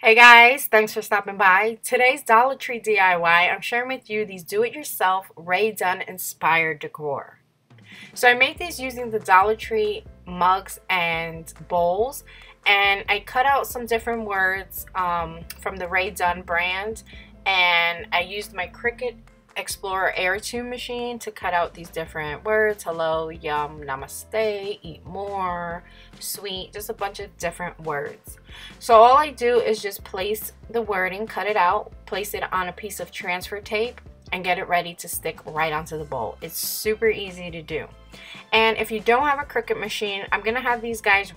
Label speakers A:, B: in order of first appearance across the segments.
A: Hey guys, thanks for stopping by. Today's Dollar Tree DIY, I'm sharing with you these do-it-yourself Rae Dunn inspired decor. So I made these using the Dollar Tree mugs and bowls, and I cut out some different words from the Rae Dunn brand, and I used my Cricut Explorer Air Tune machine to cut out these different words: hello, yum, namaste, eat more, sweet, just a bunch of different words. So all I do is just place the wording, cut it out, place it on a piece of transfer tape, and get it ready to stick right onto the bowl. It's super easy to do. And if you don't have a Cricut machine, I'm gonna have these guys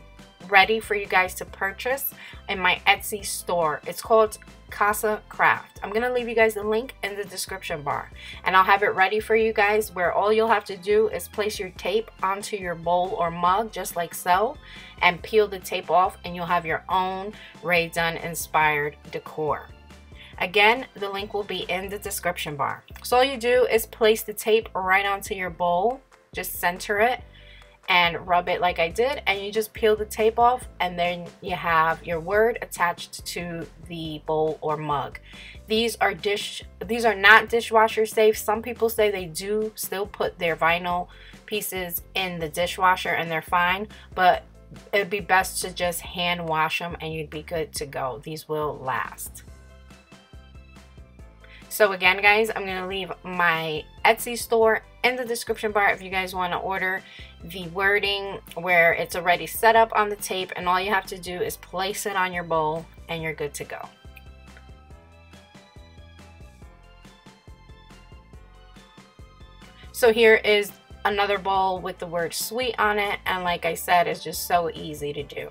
A: ready for you guys to purchase in my Etsy store. It's called Casa Craft. I'm gonna leave you guys the link in the description bar, and I'll have it ready for you guys, where all you'll have to do is place your tape onto your bowl or mug just like so, and peel the tape off, and you'll have your own Rae Dunn inspired decor. Again, the link will be in the description bar. So all you do is place the tape right onto your bowl, just center it and rub it like I did, and you just peel the tape off, and then you have your word attached to the bowl or mug. These are not dishwasher safe. Some people say they do still put their vinyl pieces in the dishwasher and they're fine, but it'd be best to just hand wash them and you'd be good to go. These will last. So again, guys, I'm going to leave my Etsy store in the description bar if you guys want to order the wording where it's already set up on the tape, and all you have to do is place it on your bowl and you're good to go. So here is another bowl with the word sweet on it, and like I said, it's just so easy to do.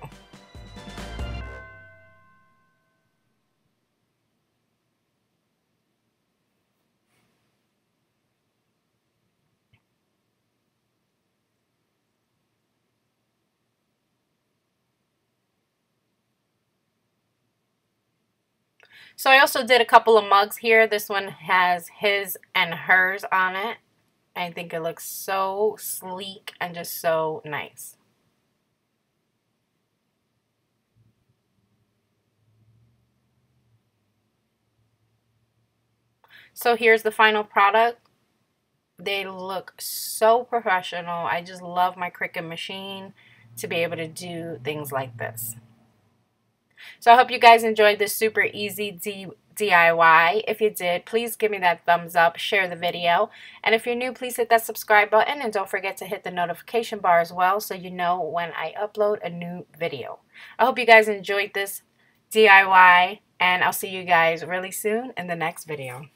A: So I also did a couple of mugs here. This one has his and hers on it. I think it looks so sleek and just so nice. So here's the final product. They look so professional. I just love my Cricut machine to be able to do things like this. So I hope you guys enjoyed this super easy DIY. If you did, please give me that thumbs up, share the video, and if you're new, please hit that subscribe button, and don't forget to hit the notification bar as well so you know when I upload a new video. I hope you guys enjoyed this DIY, and I'll see you guys really soon in the next video.